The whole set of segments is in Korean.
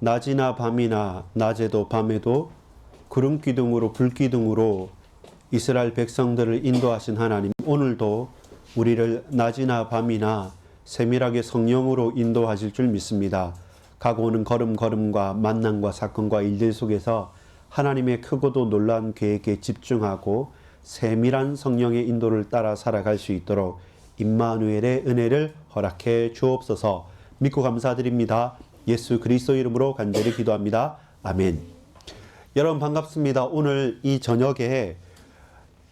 낮이나 밤이나 낮에도 밤에도 구름 기둥으로 불 기둥으로 이스라엘 백성들을 인도하신 하나님, 오늘도 우리를 낮이나 밤이나 세밀하게 성령으로 인도하실 줄 믿습니다. 가고 오는 걸음걸음과 만남과 사건과 일들 속에서 하나님의 크고도 놀라운 계획에 집중하고 세밀한 성령의 인도를 따라 살아갈 수 있도록 임마누엘의 은혜를 허락해 주옵소서. 믿고 감사드립니다. 예수 그리스도 이름으로 간절히 기도합니다. 아멘. 여러분 반갑습니다. 오늘 이 저녁에,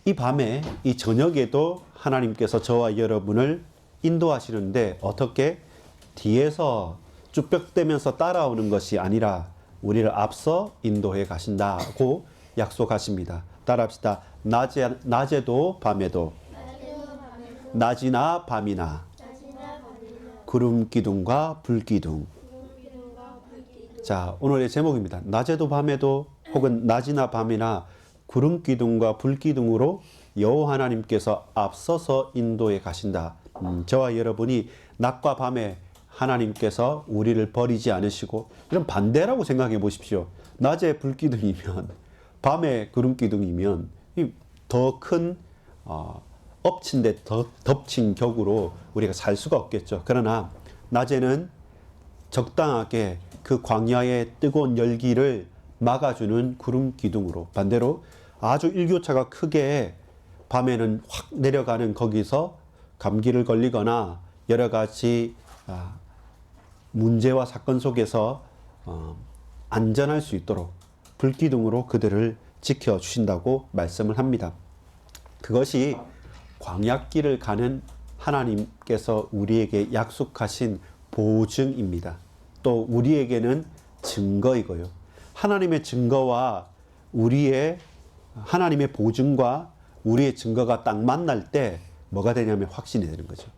이 밤에, 이 저녁에도 하나님께서 저와 여러분을 인도하시는데, 어떻게? 뒤에서 쭈뼛대면서 따라오는 것이 아니라 우리를 앞서 인도해 가신다고 약속하십니다. 따라합시다. 낮에도 밤에도, 낮이나 밤이나 구름 기둥과 불 기둥. 자, 오늘의 제목입니다. 낮에도 밤에도 혹은 낮이나 밤이나 구름 기둥과 불 기둥으로 여호와 하나님께서 앞서서 인도해 가신다. 저와 여러분이 낮과 밤에 하나님께서 우리를 버리지 않으시고, 이런 반대라고 생각해 보십시오. 낮에 불 기둥이면, 밤에 구름 기둥이면 더 큰 엎친 데 더 덮친 격으로 우리가 살 수가 없겠죠. 그러나 낮에는 적당하게 그 광야의 뜨거운 열기를 막아주는 구름 기둥으로, 반대로 아주 일교차가 크게 밤에는 확 내려가는, 거기서 감기를 걸리거나 여러 가지 문제와 사건 속에서 안전할 수 있도록 불기둥으로 그들을 지켜주신다고 말씀을 합니다. 그것이 광야길을 가는 하나님께서 우리에게 약속하신 보증입니다. 또 우리에게는 증거이고요. 하나님의 증거와 하나님의 보증과 우리의 증거가 딱 만날 때 뭐가 되냐면 확신이 되는 거죠.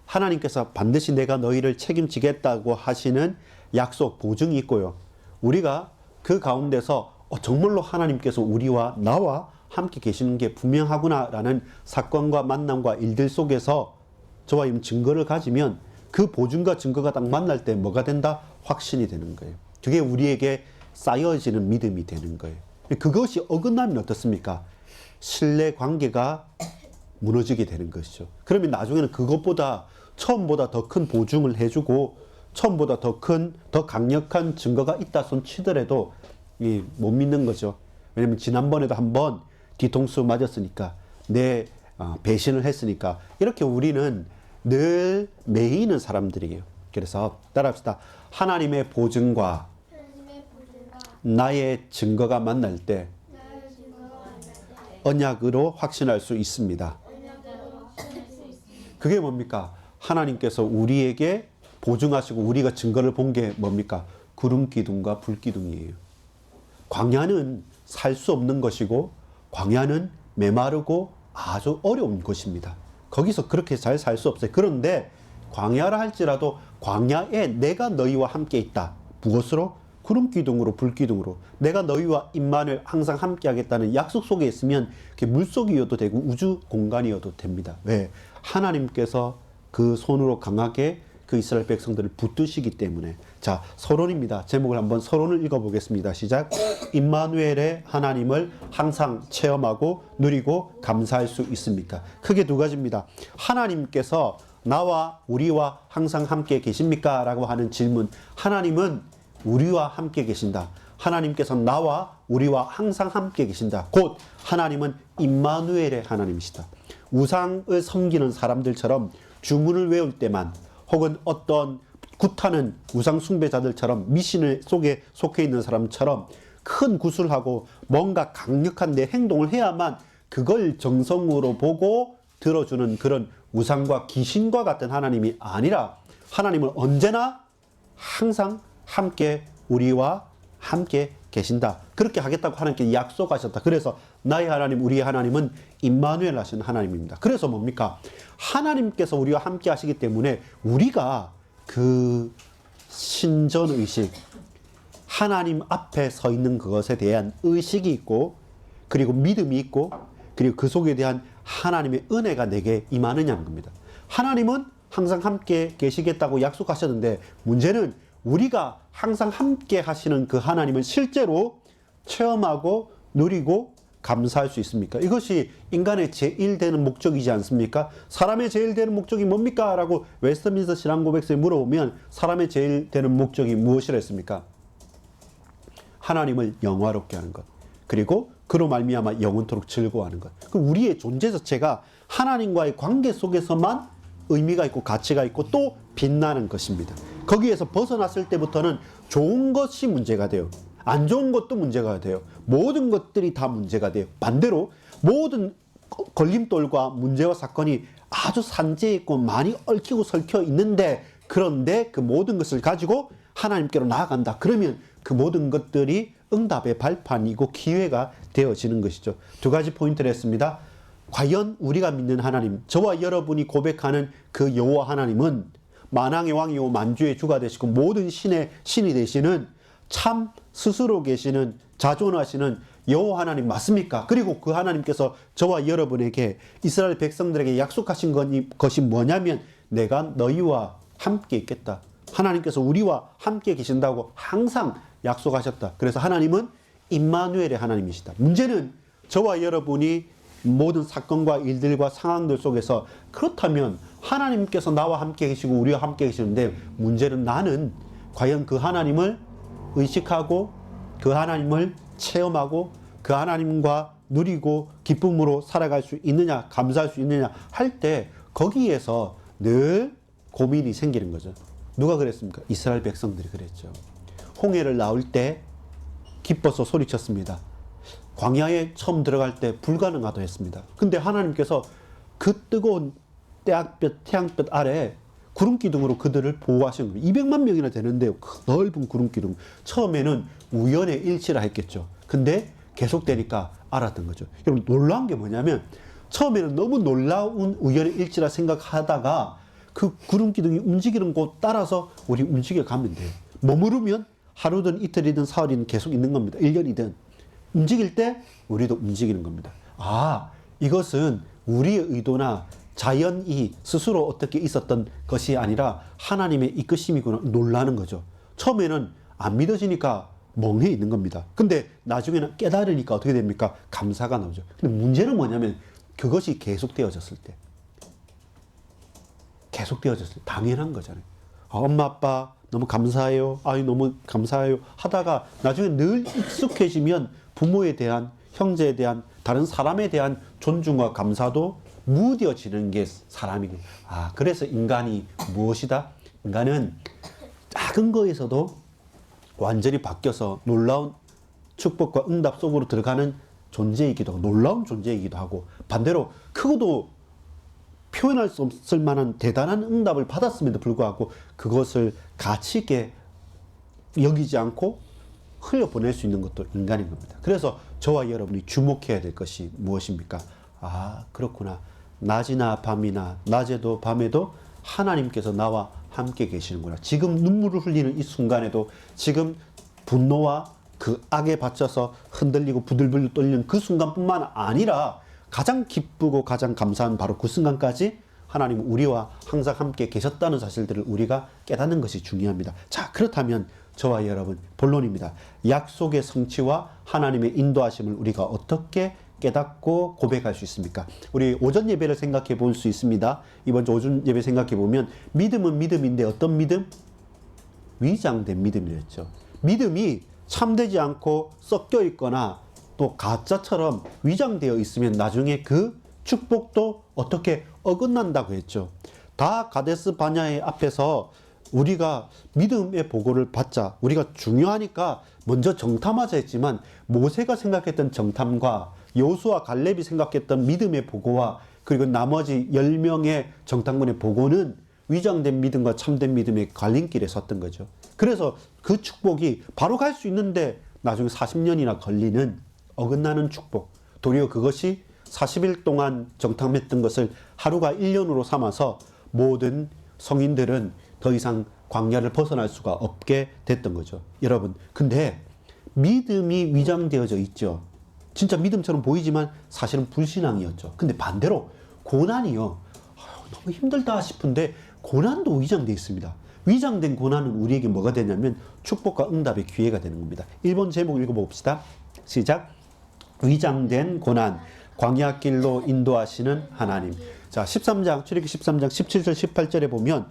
하나님께서 반드시 내가 너희를 책임지겠다고 하시는 약속, 보증이 있고요. 우리가 그 가운데서 정말로 하나님께서 우리와 나와 함께 계시는 게 분명하구나라는 사건과 만남과 일들 속에서 저와 증거를 가지면 그 보증과 증거가 딱 만날 때 뭐가 된다? 확신이 되는 거예요. 그게 우리에게 쌓여지는 믿음이 되는 거예요. 그것이 어긋나면 어떻습니까? 신뢰 관계가 무너지게 되는 것이죠. 그러면 나중에는 그것보다 처음보다 더 큰 보증을 해주고 처음보다 더 큰, 더 강력한 증거가 있다 손 치더라도 못 믿는 거죠. 왜냐하면 지난번에도 한번 뒤통수 맞았으니까, 내 배신을 했으니까. 이렇게 우리는 늘 매이는 사람들이에요. 그래서 따라합시다. 하나님의 보증과 나의 증거가 만날 때 언약으로 확신할 수 있습니다. 그게 뭡니까? 하나님께서 우리에게 보증하시고 우리가 증거를 본 게 뭡니까? 구름 기둥과 불 기둥이에요. 광야는 살 수 없는 것이고, 광야는 메마르고 아주 어려운 곳입니다. 거기서 그렇게 잘 살 수 없어요. 그런데 광야라 할지라도 광야에 내가 너희와 함께 있다. 무엇으로? 구름 기둥으로, 불 기둥으로. 내가 너희와 임만을 항상 함께 하겠다는 약속 속에 있으면 그게 물속이어도 되고 우주 공간이어도 됩니다. 왜? 하나님께서 그 손으로 강하게 그 이스라엘 백성들을 붙드시기 때문에. 자, 서론입니다. 제목을 한번 서론을 읽어보겠습니다. 시작. 임마누엘의 하나님을 항상 체험하고 누리고 감사할 수 있습니까? 크게 두 가지입니다. 하나님께서 나와 우리와 항상 함께 계십니까? 라고 하는 질문. 하나님은 우리와 함께 계신다. 하나님께서 나와 우리와 항상 함께 계신다. 곧 하나님은 임마누엘의 하나님이시다. 우상을 섬기는 사람들처럼 주문을 외울 때만, 혹은 어떤 굿하는 우상 숭배자들처럼 미신 속에 속해 있는 사람처럼 큰 구슬하고 뭔가 강력한 내 행동을 해야만 그걸 정성으로 보고 들어주는 그런 우상과 귀신과 같은 하나님이 아니라, 하나님은 언제나 항상 함께 우리와 함께 계신다. 그렇게 하겠다고 하나님께 약속하셨다. 그래서 나의 하나님, 우리의 하나님은 임마누엘 하신 하나님입니다. 그래서 뭡니까? 하나님께서 우리와 함께 하시기 때문에 우리가 그 신전의식, 하나님 앞에 서 있는 그것에 대한 의식이 있고, 그리고 믿음이 있고, 그리고 그 속에 대한 하나님의 은혜가 내게 임하느냐는 겁니다. 하나님은 항상 함께 계시겠다고 약속하셨는데, 문제는 우리가 항상 함께 하시는 그 하나님을 실제로 체험하고 누리고 감사할 수 있습니까? 이것이 인간의 제일 되는 목적이지 않습니까? 사람의 제일 되는 목적이 뭡니까? 라고 웨스트민스터 신앙고백서에 물어보면 사람의 제일 되는 목적이 무엇이라 했습니까? 하나님을 영화롭게 하는 것. 그리고 그로 말미암아 영원토록 즐거워하는 것. 그 우리의 존재 자체가 하나님과의 관계 속에서만 의미가 있고 가치가 있고 또 빛나는 것입니다. 거기에서 벗어났을 때부터는 좋은 것이 문제가 돼요. 안 좋은 것도 문제가 돼요. 모든 것들이 다 문제가 돼요. 반대로 모든 걸림돌과 문제와 사건이 아주 산재해 있고 많이 얽히고 설켜 있는데, 그런데 그 모든 것을 가지고 하나님께로 나아간다. 그러면 그 모든 것들이 응답의 발판이고 기회가 되어지는 것이죠. 두 가지 포인트를 했습니다. 과연 우리가 믿는 하나님, 저와 여러분이 고백하는 그 여호와 하나님은 만왕의 왕이요 만주의 주가 되시고 모든 신의 신이 되시는 참 스스로 계시는 자존하시는 여호와 하나님 맞습니까? 그리고 그 하나님께서 저와 여러분에게, 이스라엘 백성들에게 약속하신 것이 뭐냐면 내가 너희와 함께 있겠다. 하나님께서 우리와 함께 계신다고 항상 약속하셨다. 그래서 하나님은 임마누엘의 하나님이시다. 문제는 저와 여러분이 모든 사건과 일들과 상황들 속에서, 그렇다면 하나님께서 나와 함께 계시고 우리와 함께 계시는데, 문제는 나는 과연 그 하나님을 의식하고 그 하나님을 체험하고 그 하나님과 누리고 기쁨으로 살아갈 수 있느냐, 감사할 수 있느냐 할 때 거기에서 늘 고민이 생기는 거죠. 누가 그랬습니까? 이스라엘 백성들이 그랬죠. 홍해를 나올 때 기뻐서 소리쳤습니다. 광야에 처음 들어갈 때 불가능하다 했습니다. 근데 하나님께서 그 뜨거운 태양볕 아래 구름 기둥으로 그들을 보호하신 거예요. 200만 명이나 되는데요. 그 넓은 구름 기둥. 처음에는 우연의 일치라 했겠죠. 근데 계속되니까 알았던 거죠. 여러분, 놀라운 게 뭐냐면 처음에는 너무 놀라운 우연의 일치라 생각하다가 그 구름 기둥이 움직이는 곳 따라서 우리 움직여 가면 돼요. 머무르면 하루든 이틀이든 사흘이든 계속 있는 겁니다. 1년이든. 움직일 때 우리도 움직이는 겁니다. 아, 이것은 우리의 의도나 자연이 스스로 어떻게 있었던 것이 아니라 하나님의 이끄심이구나, 놀라는 거죠. 처음에는 안 믿어지니까 멍해 있는 겁니다. 근데 나중에는 깨달으니까 어떻게 됩니까? 감사가 나오죠. 근데 문제는 뭐냐면 그것이 계속되어졌을 때. 계속되어졌을 때 당연한 거잖아요. 아, 엄마 아빠 너무 감사해요. 아유 너무 감사해요. 하다가 나중에 늘 익숙해지면 부모에 대한, 형제에 대한, 다른 사람에 대한 존중과 감사도 무뎌지는 게 사람이고. 아, 그래서 인간이 무엇이다? 인간은 작은 거에서도 완전히 바뀌어서 놀라운 축복과 응답 속으로 들어가는 존재이기도 하고, 놀라운 존재이기도 하고, 반대로 크고도 표현할 수 없을 만한 대단한 응답을 받았음에도 불구하고 그것을 가치 있게 여기지 않고 흘려보낼 수 있는 것도 인간인 겁니다. 그래서 저와 여러분이 주목해야 될 것이 무엇입니까? 아, 그렇구나. 낮이나 밤이나, 낮에도 밤에도 하나님께서 나와 함께 계시는구나. 지금 눈물을 흘리는 이 순간에도, 지금 분노와 그 악에 받쳐서 흔들리고 부들부들 떨리는 그 순간뿐만 아니라 가장 기쁘고 가장 감사한 바로 그 순간까지 하나님은 우리와 항상 함께 계셨다는 사실들을 우리가 깨닫는 것이 중요합니다. 자, 그렇다면 저와 여러분, 본론입니다. 약속의 성취와 하나님의 인도하심을 우리가 어떻게 깨닫고 고백할 수 있습니까? 우리 오전 예배를 생각해 볼 수 있습니다. 이번 주 오전 예배 생각해 보면 믿음은 믿음인데 어떤 믿음? 위장된 믿음이었죠. 믿음이 참되지 않고 섞여 있거나 또 가짜처럼 위장되어 있으면 나중에 그 축복도 어떻게 어긋난다고 했죠. 다 가데스 바냐의 앞에서 우리가 믿음의 보고를 받자, 우리가 중요하니까 먼저 정탐하자 했지만, 모세가 생각했던 정탐과 여호수아 갈렙이 생각했던 믿음의 보고와 그리고 나머지 10명의 정탐꾼의 보고는 위장된 믿음과 참된 믿음의 갈림길에 섰던 거죠. 그래서 그 축복이 바로 갈 수 있는데 나중에 40년이나 걸리는 어긋나는 축복, 도리어 그것이 40일 동안 정탐했던 것을 하루가 1년으로 삼아서 모든 성인들은 더 이상 광야를 벗어날 수가 없게 됐던 거죠. 여러분, 근데 믿음이 위장되어져 있죠. 진짜 믿음처럼 보이지만 사실은 불신앙이었죠. 근데 반대로 고난이요, 너무 힘들다 싶은데 고난도 위장되어 있습니다. 위장된 고난은 우리에게 뭐가 되냐면 축복과 응답의 기회가 되는 겁니다. 1번 제목 읽어봅시다. 시작. 위장된 고난, 광야길로 인도하시는 하나님. 자, 13장, 출애굽기 13장 17절 18절에 보면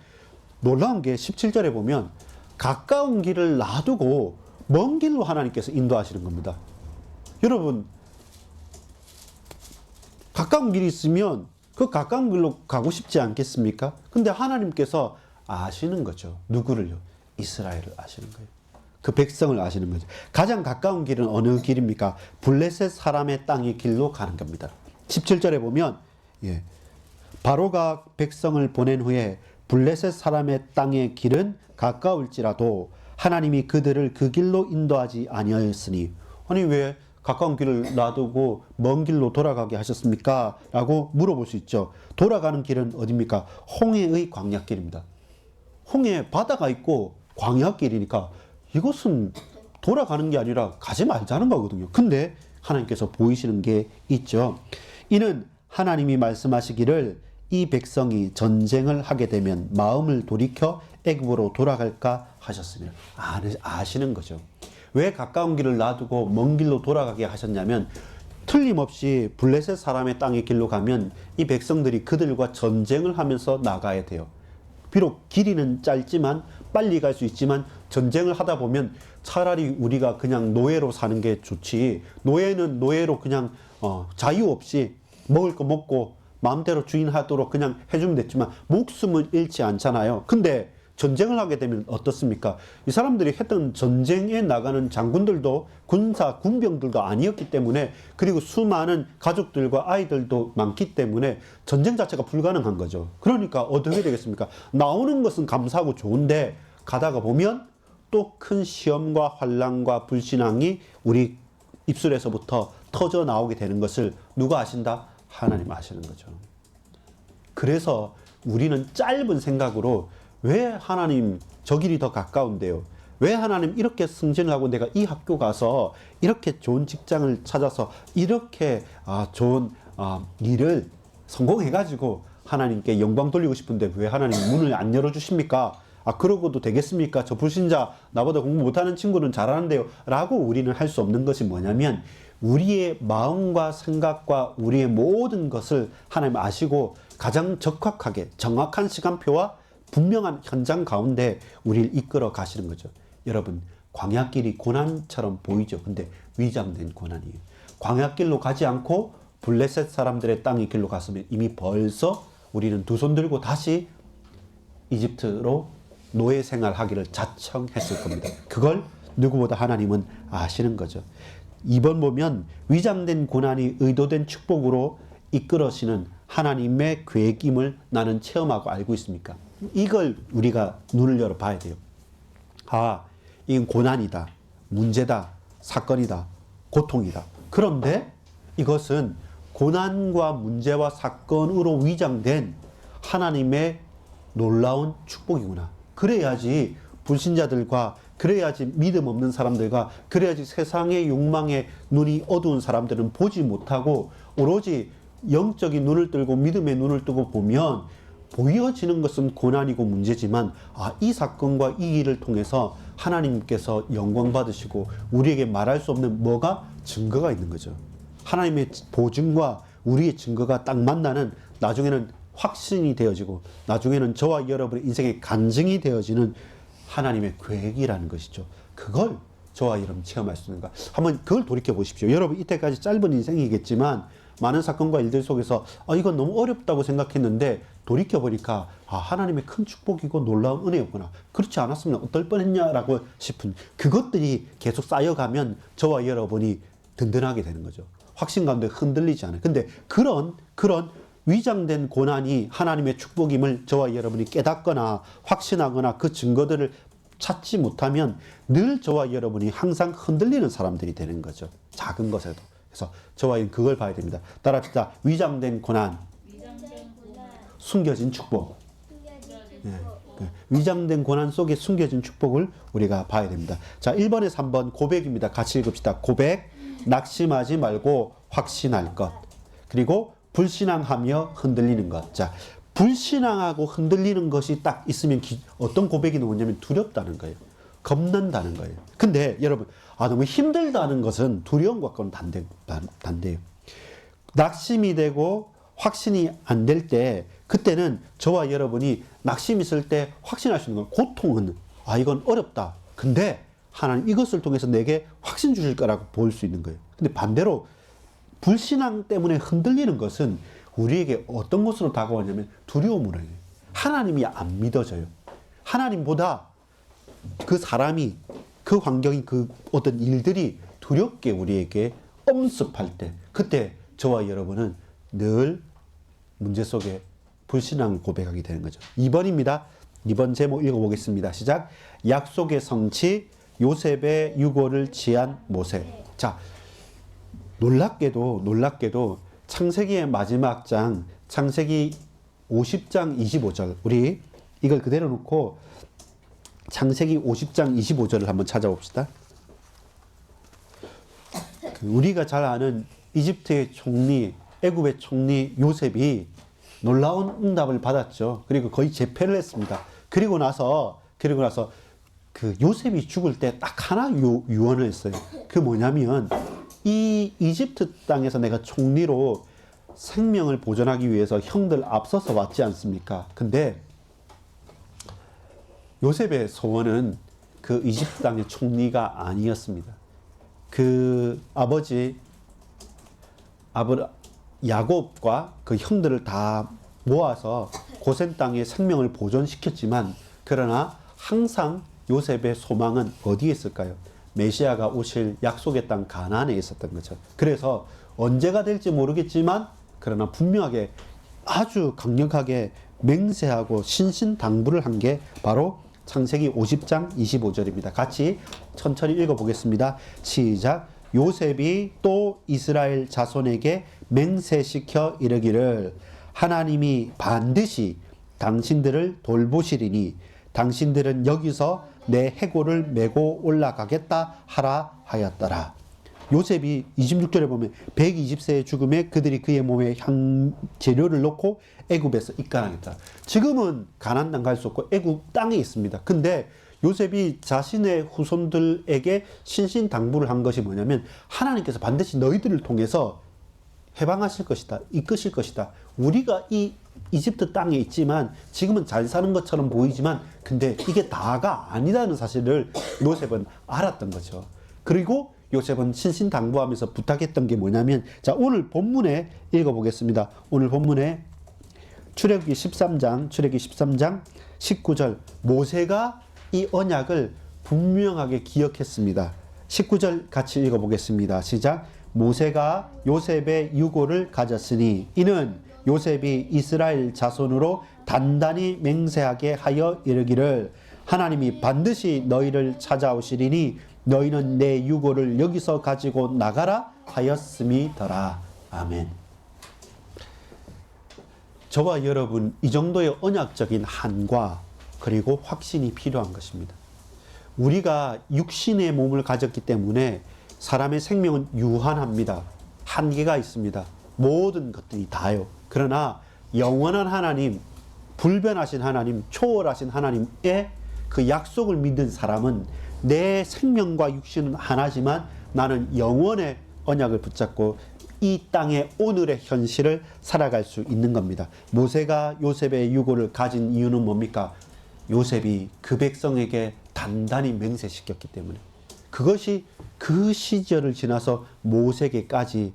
놀라운 게 17절에 보면 가까운 길을 놔두고 먼 길로 하나님께서 인도하시는 겁니다. 여러분, 가까운 길이 있으면 그 가까운 길로 가고 싶지 않겠습니까? 근데 하나님께서 아시는 거죠. 누구를요? 이스라엘을 아시는 거예요. 그 백성을 아시는 거죠. 가장 가까운 길은 어느 길입니까? 블레셋 사람의 땅의 길로 가는 겁니다. 17절에 보면 바로가 백성을 보낸 후에 블레셋 사람의 땅의 길은 가까울지라도 하나님이 그들을 그 길로 인도하지 아니하였으니, 아니 왜 가까운 길을 놔두고 먼 길로 돌아가게 하셨습니까? 라고 물어볼 수 있죠. 돌아가는 길은 어디입니까? 홍해의 광야길입니다. 홍해 바다가 있고 광야길이니까 이것은 돌아가는 게 아니라 가지 말자는 거거든요. 근데 하나님께서 보이시는 게 있죠. 이는 하나님이 말씀하시기를 이 백성이 전쟁을 하게 되면 마음을 돌이켜 애굽으로 돌아갈까 하셨으면 아시는 거죠. 왜 가까운 길을 놔두고 먼 길로 돌아가게 하셨냐면 틀림없이 블레셋 사람의 땅의 길로 가면 이 백성들이 그들과 전쟁을 하면서 나가야 돼요. 비록 길이는 짧지만 빨리 갈 수 있지만 전쟁을 하다 보면 차라리 우리가 그냥 노예로 사는 게 좋지, 노예는 노예로 그냥 자유 없이 먹을 거 먹고 마음대로 주인하도록 그냥 해주면 됐지만 목숨은 잃지 않잖아요. 근데 전쟁을 하게 되면 어떻습니까? 이 사람들이 했던 전쟁에 나가는 장군들도 군병들도 아니었기 때문에, 그리고 수많은 가족들과 아이들도 많기 때문에 전쟁 자체가 불가능한 거죠. 그러니까 어떻게 되겠습니까? 나오는 것은 감사하고 좋은데 가다가 보면 또 큰 시험과 환난과 불신앙이 우리 입술에서부터 터져 나오게 되는 것을 누가 아신다? 하나님 아시는 거죠. 그래서 우리는 짧은 생각으로 왜 하나님 저 길이 더 가까운데요? 왜 하나님 이렇게 승진을 하고 내가 이 학교 가서 이렇게 좋은 직장을 찾아서 이렇게 좋은 일을 성공해가지고 하나님께 영광 돌리고 싶은데 왜 하나님 문을 안 열어주십니까? 그러고도 되겠습니까? 저 불신자, 나보다 공부 못하는 친구는 잘하는데요. 라고 우리는 할 수 없는 것이 뭐냐면 우리의 마음과 생각과 우리의 모든 것을 하나님 아시고 가장 적확하게 정확한 시간표와 분명한 현장 가운데 우리를 이끌어 가시는 거죠. 여러분, 광야길이 고난처럼 보이죠. 근데 위장된 고난이에요. 광야길로 가지 않고 블레셋 사람들의 땅의 길로 갔으면 이미 벌써 우리는 두 손 들고 다시 이집트로 노예 생활하기를 자청했을 겁니다. 그걸 누구보다 하나님은 아시는 거죠. 2번 보면 위장된 고난이 의도된 축복으로 이끌어시는 하나님의 계획임을 나는 체험하고 알고 있습니까? 이걸 우리가 눈을 열어 봐야 돼요. 이건 고난이다, 문제다, 사건이다, 고통이다. 그런데 이것은 고난과 문제와 사건으로 위장된 하나님의 놀라운 축복이구나. 그래야지 불신자들과, 그래야지 믿음 없는 사람들과, 그래야지 세상의 욕망에 눈이 어두운 사람들은 보지 못하고 오로지 영적인 눈을 뜨고 믿음의 눈을 뜨고 보면 보여지는 것은 고난이고 문제지만 이 사건과 이 일을 통해서 하나님께서 영광 받으시고 우리에게 말할 수 없는 뭐가 증거가 있는 거죠. 하나님의 보증과 우리의 증거가 딱 만나는, 나중에는 확신이 되어지고 나중에는 저와 여러분의 인생의 간증이 되어지는 하나님의 계획이라는 것이죠. 그걸 저와 여러분 체험할 수 있는 거. 한번 그걸 돌이켜 보십시오. 여러분 이때까지 짧은 인생이겠지만 많은 사건과 일들 속에서 이건 너무 어렵다고 생각했는데 돌이켜보니까 하나님의 큰 축복이고 놀라운 은혜였구나. 그렇지 않았으면 어떨 뻔했냐라고 싶은 그것들이 계속 쌓여가면 저와 여러분이 든든하게 되는 거죠. 확신 가운데 흔들리지 않아요. 근데 그런 위장된 고난이 하나님의 축복임을 저와 여러분이 깨닫거나 확신하거나 그 증거들을 찾지 못하면 늘 저와 여러분이 항상 흔들리는 사람들이 되는 거죠. 작은 것에도. 그래서 저와 여러분 그걸 봐야 됩니다. 따라합시다. 위장된 고난, 숨겨진 축복. 위장된 고난 속에 숨겨진 축복을 우리가 봐야 됩니다. 자, 1번에서 3번 고백입니다. 같이 읽읍시다. 고백, 낙심하지 말고 확신할 것. 그리고 불신앙하며 흔들리는 것. 자, 불신앙하고 흔들리는 것이 딱 있으면 어떤 고백이 나오냐면 두렵다는 거예요. 겁난다는 거예요. 근데 여러분, 너무 힘들다는 것은 두려운 것과는 반대예요. 낙심이 되고 확신이 안 될 때, 그때는 저와 여러분이 낙심 있을 때 확신할 수 있는 건, 고통은 이건 어렵다. 근데 하나님 이것을 통해서 내게 확신 주실 거라고 볼 수 있는 거예요. 근데 반대로 불신앙 때문에 흔들리는 것은 우리에게 어떤 것으로 다가오냐면 두려움으로 해요. 하나님이 안 믿어져요. 하나님보다 그 사람이, 그 환경이, 그 어떤 일들이 두렵게 우리에게 엄습할 때, 그때 저와 여러분은 늘 문제 속에 불신앙을 고백하게 되는 거죠. 2번입니다. 2번 제목 읽어보겠습니다. 시작. 약속의 성취, 요셉의 유고를 취한 모세. 자, 놀랍게도 창세기의 마지막 장, 창세기 50장 25절, 우리 이걸 그대로 놓고 창세기 50장 25절을 한번 찾아봅시다. 우리가 잘 아는 이집트의 총리, 애굽의 총리 요셉이 놀라운 응답을 받았죠. 그리고 거의 재패를 했습니다. 그리고 나서 그 요셉이 죽을 때 딱 하나 유언을 했어요. 그 뭐냐면, 이 이집트 땅에서 내가 총리로 생명을 보존하기 위해서 형들 앞서서 왔지 않습니까? 근데 요셉의 소원은 그 이집트 땅의 총리가 아니었습니다. 그 아버지 야곱과 그 형들을 다 모아서 고센 땅에 생명을 보존시켰지만, 그러나 항상 요셉의 소망은 어디에 있을까요? 메시아가 오실 약속의 땅 가나안에 있었던 거죠. 그래서 언제가 될지 모르겠지만, 그러나 분명하게 아주 강력하게 맹세하고 신신당부를 한 게 바로 창세기 50장 25절입니다. 같이 천천히 읽어보겠습니다. 시작. 요셉이 또 이스라엘 자손에게 맹세시켜 이르기를, 하나님이 반드시 당신들을 돌보시리니 당신들은 여기서 내 해골을 메고 올라가겠다 하라 하였더라. 요셉이 26절에 보면 120세의 죽음에 그들이 그의 몸에 향재료를 넣고 애굽에서 입간하겠다. 지금은 가나안 땅 갈 수 없고 애굽 땅에 있습니다. 근데 요셉이 자신의 후손들에게 신신당부를 한 것이 뭐냐면, 하나님께서 반드시 너희들을 통해서 해방하실 것이다, 이끄실 것이다. 우리가 이 이집트 땅에 있지만 지금은 잘 사는 것처럼 보이지만, 근데 이게 다가 아니라는 사실을 요셉은 알았던 거죠. 그리고 요셉은 신신당부하면서 부탁했던 게 뭐냐면, 자, 오늘 본문에 읽어보겠습니다. 오늘 본문에 출애굽기 13장 19절, 모세가 이 언약을 분명하게 기억했습니다. 19절 같이 읽어보겠습니다. 시작. 모세가 요셉의 유고를 가졌으니 이는 요셉이 이스라엘 자손으로 단단히 맹세하게 하여 이르기를, 하나님이 반드시 너희를 찾아오시리니 너희는 내 유고를 여기서 가지고 나가라 하였음이더라. 아멘. 저와 여러분, 이 정도의 언약적인 한과 그리고 확신이 필요한 것입니다. 우리가 육신의 몸을 가졌기 때문에 사람의 생명은 유한합니다. 한계가 있습니다. 모든 것들이 다요. 그러나 영원한 하나님, 불변하신 하나님, 초월하신 하나님의 그 약속을 믿는 사람은 내 생명과 육신은 하나지만 나는 영원의 언약을 붙잡고 이 땅의 오늘의 현실을 살아갈 수 있는 겁니다. 모세가 요셉의 유고를 가진 이유는 뭡니까? 요셉이 그 백성에게 단단히 맹세시켰기 때문에. 그것이 그 시절을 지나서 모세에게까지,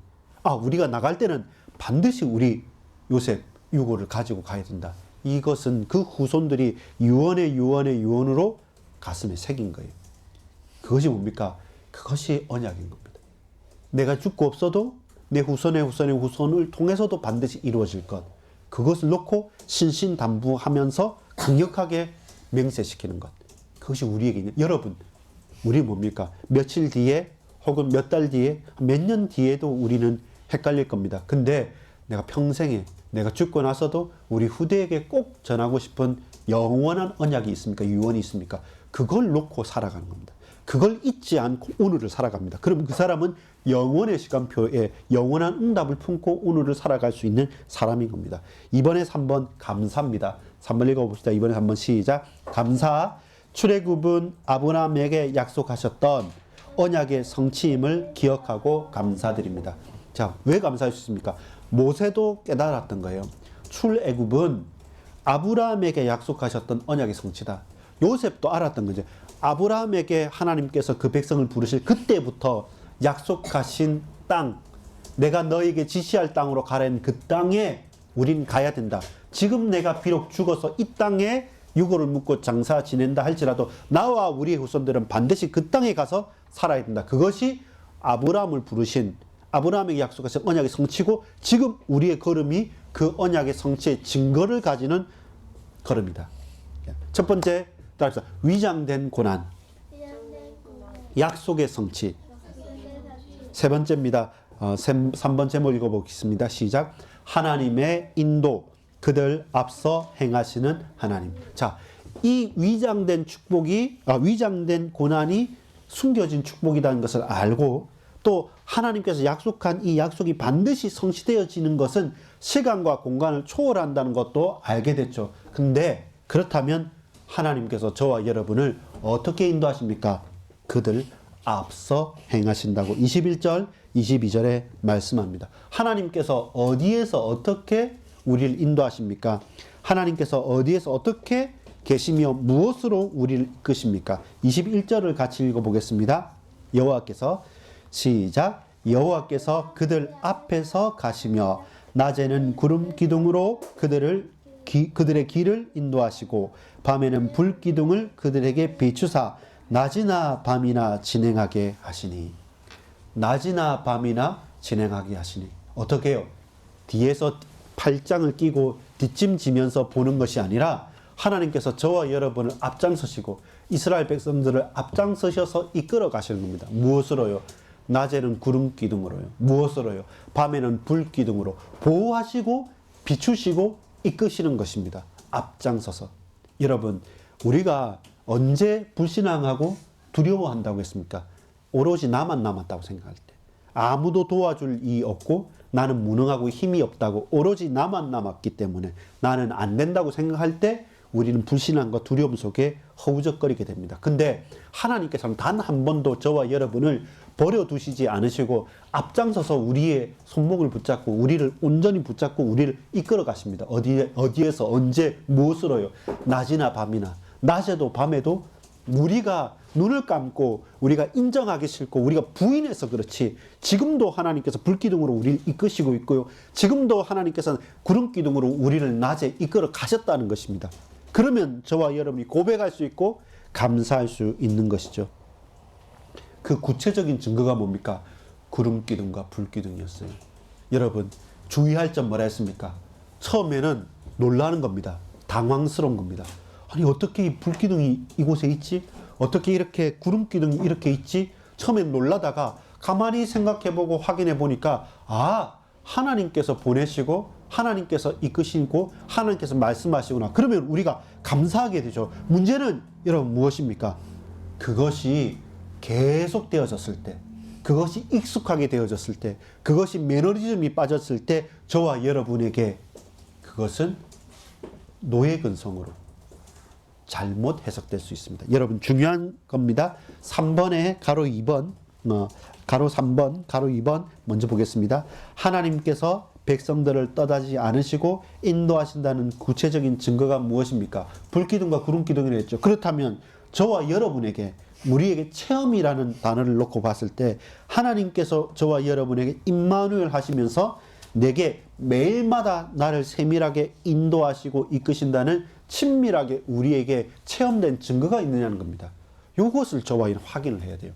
우리가 나갈 때는 반드시 우리 요셉 유고를 가지고 가야 된다. 이것은 그 후손들이 유언으로 가슴에 새긴 거예요. 그것이 뭡니까? 그것이 언약인 겁니다. 내가 죽고 없어도 내 후손의 후손을 통해서도 반드시 이루어질 것. 그것을 놓고 신신당부하면서 강력하게 맹세시키는 것. 그것이 우리에게 있는, 여러분, 우리 뭡니까? 며칠 뒤에 혹은 몇 달 뒤에, 몇 년 뒤에도 우리는 헷갈릴 겁니다. 근데 내가 평생에, 내가 죽고 나서도 우리 후대에게 꼭 전하고 싶은 영원한 언약이 있습니까? 유언이 있습니까? 그걸 놓고 살아가는 겁니다. 그걸 잊지 않고 오늘을 살아갑니다. 그럼 그 사람은 영원의 시간표에 영원한 응답을 품고 오늘을 살아갈 수 있는 사람인 겁니다. 이번에 3번 감사입니다. 3번 읽어봅시다. 이번에 3번 시작. 감사. 출애굽은 아브라함에게 약속하셨던 언약의 성취임을 기억하고 감사드립니다. 자, 왜 감사할 수 있습니까? 모세도 깨달았던 거예요. 출애굽은 아브라함에게 약속하셨던 언약의 성취다. 요셉도 알았던 거죠. 아브라함에게 하나님께서 그 백성을 부르실 그때부터 약속하신 땅, 내가 너에게 지시할 땅으로 가라는 그 땅에 우린 가야 된다. 지금 내가 비록 죽어서 이 땅에 유골을 묻고 장사 지낸다 할지라도 나와 우리의 후손들은 반드시 그 땅에 가서 살아야 된다. 그것이 아브라함을 부르신, 아브라함에게 약속하신 언약의 성취고, 지금 우리의 걸음이 그 언약의 성취의 증거를 가지는 걸음이다. 첫 번째, 위장된 고난, 약속의 성취. 세 번째입니다. 3번 제목 읽어보겠습니다. 시작. 하나님의 인도, 그들 앞서 행하시는 하나님. 자, 이 위장된 축복이, 위장된 고난이 숨겨진 축복이라는 것을 알고, 또 하나님께서 약속한 이 약속이 반드시 성취되어지는 것은 시간과 공간을 초월한다는 것도 알게 됐죠. 근데 그렇다면 하나님께서 저와 여러분을 어떻게 인도하십니까? 그들 앞서 행하신다고 21절, 22절에 말씀합니다. 하나님께서 어디에서 어떻게 우리를 인도하십니까? 하나님께서 어디에서 어떻게 계시며 무엇으로 우리를 이끄십니까? 21절을 같이 읽어보겠습니다. 여호와께서 시작. 여호와께서 그들 앞에서 가시며 낮에는 구름 기둥으로 그들의 길을 인도하시고 밤에는 불 기둥을 그들에게 비추사 낮이나 밤이나 진행하게 하시니. 낮이나 밤이나 진행하게 하시니. 어떻게 해요? 뒤에서 팔짱을 끼고 뒷짐지면서 보는 것이 아니라 하나님께서 저와 여러분을 앞장서시고 이스라엘 백성들을 앞장서셔서 이끌어 가시는 겁니다. 무엇으로요? 낮에는 구름 기둥으로요. 무엇으로요? 밤에는 불 기둥으로 보호하시고 비추시고 이끄시는 것입니다. 앞장서서. 여러분, 우리가 언제 불신앙하고 두려워한다고 했습니까? 오로지 나만 남았다고 생각할 때. 아무도 도와줄 이 없고 나는 무능하고 힘이 없다고 오로지 나만 남았기 때문에 나는 안 된다고 생각할 때 우리는 불신앙과 두려움 속에 허우적거리게 됩니다. 근데 하나님께서는 단 한 번도 저와 여러분을 버려두시지 않으시고 앞장서서 우리의 손목을 붙잡고 우리를 온전히 붙잡고 우리를 이끌어 가십니다. 어디에서 언제 무엇으로요? 낮이나 밤이나. 낮에도 밤에도 우리가 눈을 감고 우리가 인정하기 싫고 우리가 부인해서 그렇지 지금도 하나님께서 불기둥으로 우리를 이끄시고 있고요. 지금도 하나님께서는 구름기둥으로 우리를 낮에 이끌어 가셨다는 것입니다. 그러면 저와 여러분이 고백할 수 있고 감사할 수 있는 것이죠. 그 구체적인 증거가 뭡니까? 구름기둥과 불기둥이었어요. 여러분, 주의할 점 뭐라 했습니까? 처음에는 놀라는 겁니다. 당황스러운 겁니다. 아니, 어떻게 이 불기둥이 이곳에 있지? 어떻게 이렇게 구름기둥이 이렇게 있지? 처음엔 놀라다가 가만히 생각해보고 확인해보니까 하나님께서 보내시고 하나님께서 이끄시고 하나님께서 말씀하시구나. 그러면 우리가 감사하게 되죠. 문제는 여러분 무엇입니까? 그것이 계속되어졌을 때, 그것이 익숙하게 되어졌을 때, 그것이 매너리즘이 빠졌을 때 저와 여러분에게 그것은 노예근성으로 잘못 해석될 수 있습니다. 여러분 중요한 겁니다. 3번에 가로 2번, 가로 3번, 가로 2번 먼저 보겠습니다. 하나님께서 백성들을 떠나지 않으시고 인도하신다는 구체적인 증거가 무엇입니까? 불기둥과 구름기둥이라 했죠. 그렇다면 저와 여러분에게, 우리에게 체험이라는 단어를 놓고 봤을 때 하나님께서 저와 여러분에게 임마누엘 하시면서 내게 매일마다 나를 세밀하게 인도하시고 이끄신다는 친밀하게 우리에게 체험된 증거가 있느냐는 겁니다. 이것을 저와 확인을 해야 돼요.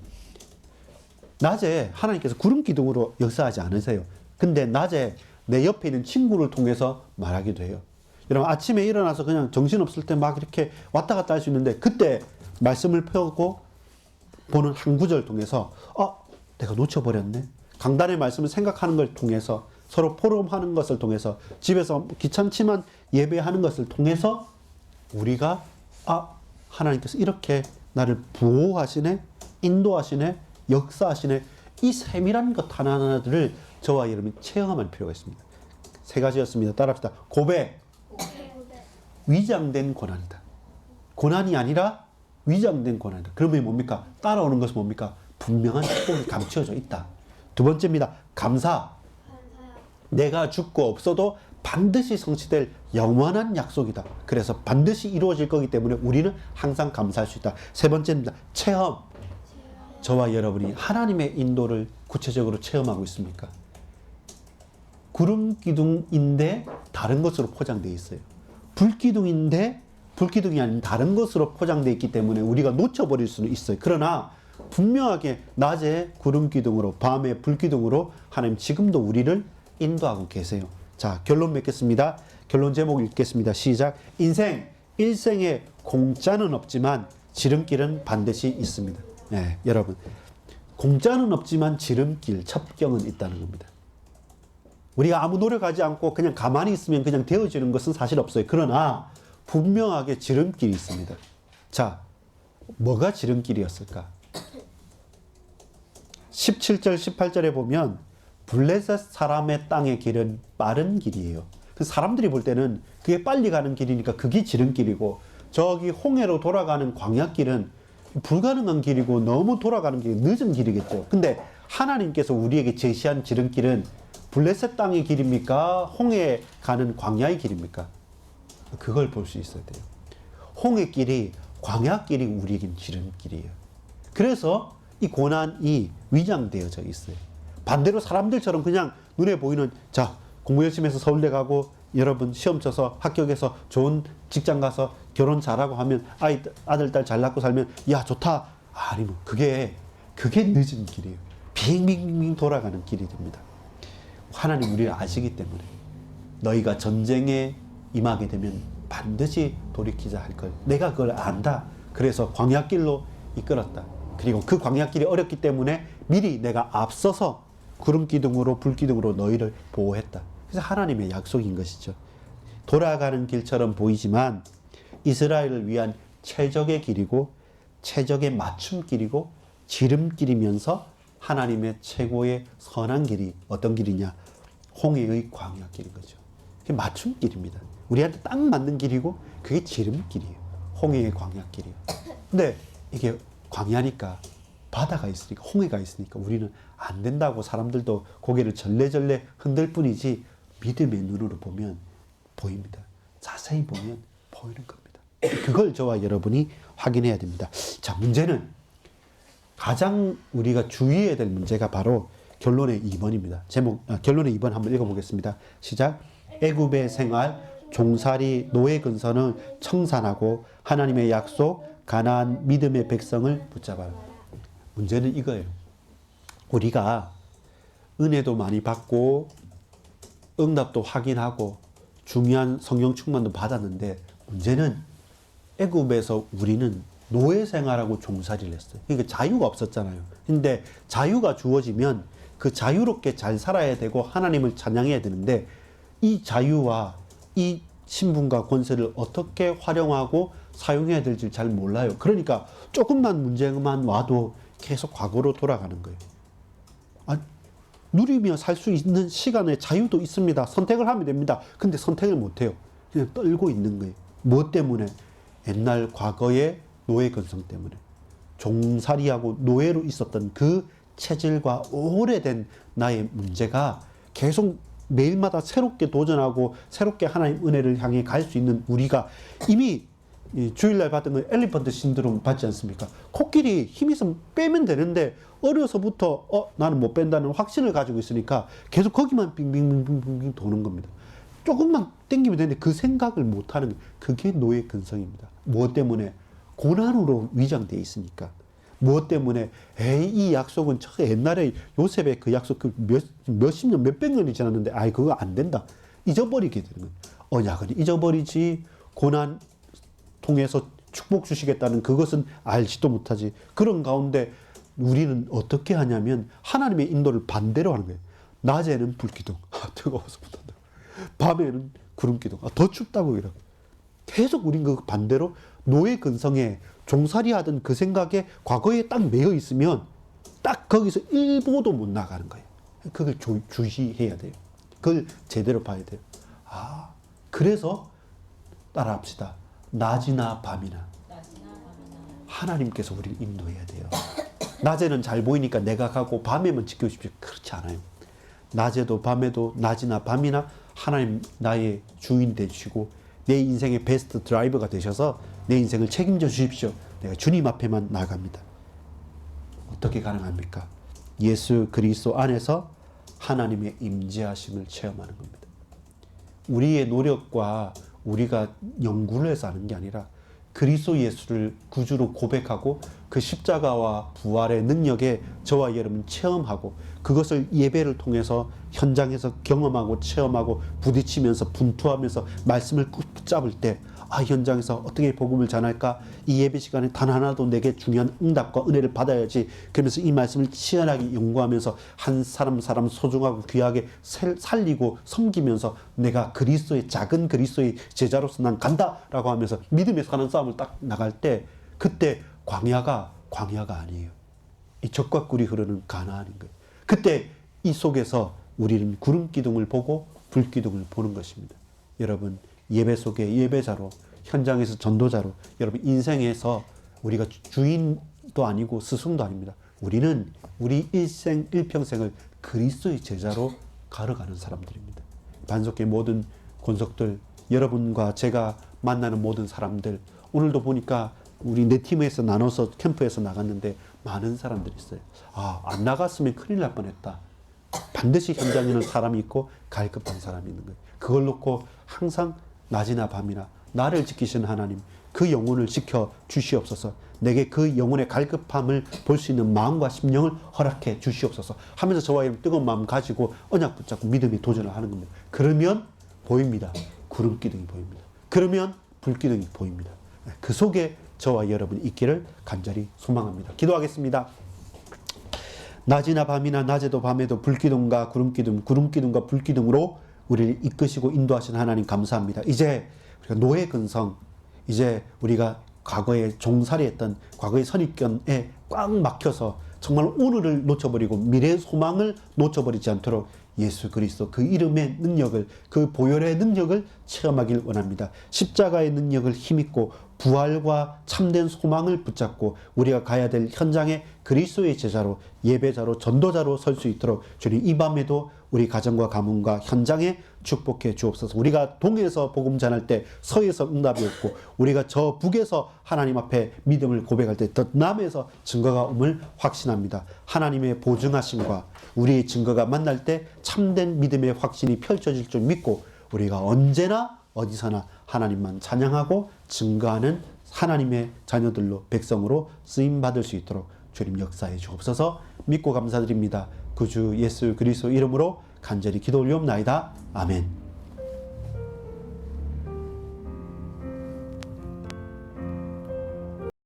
낮에 하나님께서 구름 기둥으로 역사하지 않으세요. 근데 낮에 내 옆에 있는 친구를 통해서 말하기도 해요. 여러분 아침에 일어나서 그냥 정신없을 때 막 이렇게 왔다 갔다 할 수 있는데 그때 말씀을 펴고 보는 한 구절 통해서 내가 놓쳐버렸네. 강단의 말씀을 생각하는 걸 통해서 서로 포럼하는 것을 통해서 집에서 귀찮지만 예배하는 것을 통해서 우리가 하나님께서 이렇게 나를 보호하시네. 인도하시네, 역사하시네. 이 세밀한 것 하나하나들을 저와 여러분이 체험할 필요가 있습니다. 세 가지였습니다. 따라합시다. 고백. 위장된 고난이다. 고난이 아니라 위장된 고난이다. 그러면 뭡니까? 따라오는 것은 뭡니까? 분명한 축복이 감춰져 있다. 두 번째입니다. 감사. 내가 죽고 없어도 반드시 성취될 영원한 약속이다. 그래서 반드시 이루어질 거기 때문에 우리는 항상 감사할 수 있다. 세 번째입니다. 체험. 저와 여러분이 하나님의 인도를 구체적으로 체험하고 있습니까? 구름 기둥인데 다른 것으로 포장되어 있어요. 불기둥인데 불기둥이 아닌 다른 것으로 포장되어 있기 때문에 우리가 놓쳐버릴 수는 있어요. 그러나 분명하게 낮에 구름 기둥으로 밤에 불기둥으로 하나님 지금도 우리를 인도하고 계세요. 자, 결론 맺겠습니다. 결론 제목 읽겠습니다. 시작. 인생, 일생에 공짜는 없지만 지름길은 반드시 있습니다. 네, 여러분. 공짜는 없지만 지름길, 첩경은 있다는 겁니다. 우리가 아무 노력하지 않고 그냥 가만히 있으면 그냥 되어지는 것은 사실 없어요. 그러나 분명하게 지름길이 있습니다. 자, 뭐가 지름길이었을까? 17절, 18절에 보면 블레셋 사람의 땅의 길은 빠른 길이에요. 사람들이 볼 때는 그게 빨리 가는 길이니까 그게 지름길이고, 저기 홍해로 돌아가는 광야길은 불가능한 길이고 너무 돌아가는 길이 늦은 길이겠죠. 근데 하나님께서 우리에게 제시한 지름길은 블레셋 땅의 길입니까? 홍해에 가는 광야의 길입니까? 그걸 볼 수 있어야 돼요. 홍해길이, 광야길이 우리에겐 지름길이에요. 그래서 이 고난이 위장되어져 있어요. 반대로 사람들처럼 그냥 눈에 보이는, 자, 공부 열심히 해서 서울대 가고 여러분 시험 쳐서 합격해서 좋은 직장 가서 결혼 잘하고 하면 아들, 딸 잘 낳고 살면 야, 좋다. 아니면 그게 늦은 길이에요. 빙빙빙 돌아가는 길이 됩니다. 하나님 우리를 아시기 때문에 너희가 전쟁에 임하게 되면 반드시 돌이키자 할 걸. 내가 그걸 안다. 그래서 광야길로 이끌었다. 그리고 그 광야길이 어렵기 때문에 미리 내가 앞서서 구름기둥으로 불기둥으로 너희를 보호했다. 그래서 하나님의 약속인 것이죠. 돌아가는 길처럼 보이지만 이스라엘을 위한 최적의 길이고 최적의 맞춤길이고 지름길이면서 하나님의 최고의 선한 길이 어떤 길이냐? 홍해의 광야길인 거죠. 그게 맞춤길입니다. 우리한테 딱 맞는 길이고 그게 지름길이에요. 홍해의 광야길이에요. 근데 이게 광야니까 바다가 있으니까, 홍해가 있으니까 우리는 안 된다고 사람들도 고개를 절레절레 흔들 뿐이지 믿음의 눈으로 보면 보입니다. 자세히 보면 보이는 겁니다. 그걸 저와 여러분이 확인해야 됩니다. 자, 문제는 가장 우리가 주의해야 될 문제가 바로 결론의 2번입니다. 결론의 2번 한번 읽어보겠습니다. 시작. 애굽의 생활, 종살이, 노예 근선을 청산하고 하나님의 약속, 가나안 믿음의 백성을 붙잡아라. 문제는 이거예요. 우리가 은혜도 많이 받고 응답도 확인하고 중요한 성령 충만도 받았는데 문제는 애굽에서 우리는 노예 생활하고 종살이를 했어요. 그러니까 자유가 없었잖아요. 근데 자유가 주어지면 그 자유롭게 잘 살아야 되고 하나님을 찬양해야 되는데 이 자유와 이 신분과 권세를 어떻게 활용하고 사용해야 될지 잘 몰라요. 그러니까 조금만 문제만 와도 계속 과거로 돌아가는 거예요. 누리며 살 수 있는 시간의 자유도 있습니다. 선택을 하면 됩니다. 근데 선택을 못해요. 그냥 떨고 있는 거예요. 무엇 때문에? 옛날 과거의 노예 근성 때문에. 종살이하고 노예로 있었던 그 체질과 오래된 나의 문제가 계속 매일마다 새롭게 도전하고 새롭게 하나님 은혜를 향해 갈 수 있는 우리가 이미 주일날 받은 건 엘리펀트 신드롬 받지 않습니까? 코끼리 힘이 있으면 빼면 되는데 어려서부터 나는 못 뺀다는 확신을 가지고 있으니까 계속 거기만 빙빙빙빙 도는 겁니다. 조금만 땡기면 되는데 그 생각을 못하는 게 그게 노예 근성입니다. 무엇 때문에? 고난으로 위장되어 있으니까. 무엇 때문에? 이 약속은 저 옛날에 요셉의 그 약속 몇십 년, 몇백 년이 지났는데 그거 안 된다. 잊어버리게 되는 거예요. 언약은 잊어버리지. 고난 통해서 축복 주시겠다는 그것은 알지도 못하지. 그런 가운데 우리는 어떻게 하냐면 하나님의 인도를 반대로 하는 거예요. 낮에는 불기둥, 뜨거워서 못한다. 밤에는 구름기둥, 더 춥다고 이러고. 계속 우린 그 반대로 노예 근성에 종살이 하던 그 생각에 과거에 딱 매여 있으면 딱 거기서 일보도 못 나가는 거예요. 그걸 주시해야 돼요. 그걸 제대로 봐야 돼요. 그래서 따라합시다. 낮이나 밤이나 하나님께서 우리를 인도해야 돼요. 낮에는 잘 보이니까 내가 가고 밤에만 지켜주십시오. 그렇지 않아요. 낮에도 밤에도 낮이나 밤이나 하나님 나의 주인 되시고 내 인생의 베스트 드라이버가 되셔서 내 인생을 책임져 주십시오. 내가 주님 앞에만 나갑니다. 어떻게 가능합니까? 예수 그리스도 안에서 하나님의 임재하심을 체험하는 겁니다. 우리의 노력과 우리가 연구를 해서 하는 게 아니라 그리스도 예수를 구주로 고백하고 그 십자가와 부활의 능력에 저와 여러분 체험하고 그것을 예배를 통해서 현장에서 경험하고 체험하고 부딪히면서 분투하면서 말씀을 붙잡을 때 현장에서 어떻게 복음을 전할까? 이 예배 시간에 단 하나도 내게 중요한 응답과 은혜를 받아야지. 그러면서 이 말씀을 치열하게 연구하면서 한 사람 소중하고 귀하게 살리고 섬기면서 내가 그리스도의 작은 그리스도의 제자로서 난 간다라고 하면서 믿음에 사는 싸움을 딱 나갈 때 그때 광야가 아니에요. 이 적과 꿀이 흐르는 가나안인 거예요. 그때 이 속에서 우리는 구름 기둥을 보고 불 기둥을 보는 것입니다. 여러분 예배 속에 예배자로 현장에서 전도자로 여러분 인생에서 우리가 주인도 아니고 스승도 아닙니다. 우리는 우리 일평생을 그리스도의 제자로 걸어가는 사람들입니다. 반석회 모든 권속들 여러분과 제가 만나는 모든 사람들 오늘도 보니까 우리 내 팀에서 나눠서 캠프에서 나갔는데 많은 사람들이 있어요. 안 나갔으면 큰일 날 뻔했다. 반드시 현장에는 사람이 있고 갈급한 사람이 있는 거예요. 그걸 놓고 항상 낮이나 밤이나 나를 지키시는 하나님 그 영혼을 지켜 주시옵소서. 내게 그 영혼의 갈급함을 볼 수 있는 마음과 심령을 허락해 주시옵소서 하면서 저와 여러분 뜨거운 마음 가지고 언약 붙잡고 믿음의 도전을 하는 겁니다. 그러면 보입니다. 구름 기둥이 보입니다. 그러면 불 기둥이 보입니다. 그 속에 저와 여러분이 있기를 간절히 소망합니다. 기도하겠습니다. 낮이나 밤이나 낮에도 밤에도 불기둥과 구름기둥, 구름기둥과 불기둥으로 우리를 이끄시고 인도하신 하나님 감사합니다. 이제 우리가 노예 근성, 이제 우리가 과거에 종살이했던 과거의 선입견에 꽉 막혀서 정말 오늘을 놓쳐버리고 미래의 소망을 놓쳐버리지 않도록 예수 그리스도 그 이름의 능력을 그 보혈의 능력을 체험하길 원합니다. 십자가의 능력을 힘입고 부활과 참된 소망을 붙잡고 우리가 가야 될 현장에 그리스도의 제자로 예배자로 전도자로 설 수 있도록 주님 이 밤에도 우리 가정과 가문과 현장에 축복해 주옵소서. 우리가 동에서 복음 전할 때 서에서 응답이 없고 우리가 저 북에서 하나님 앞에 믿음을 고백할 때 더 남에서 증거가 옴을 확신합니다. 하나님의 보증하심과 우리의 증거가 만날 때 참된 믿음의 확신이 펼쳐질 줄 믿고 우리가 언제나 어디서나 하나님만 찬양하고 증거하는 하나님의 자녀들로 백성으로 쓰임받을 수 있도록 주님 역사해 주옵소서. 믿고 감사드립니다. 구주 예수 그리스도 이름으로 간절히 기도 올리옵나이다. 아멘.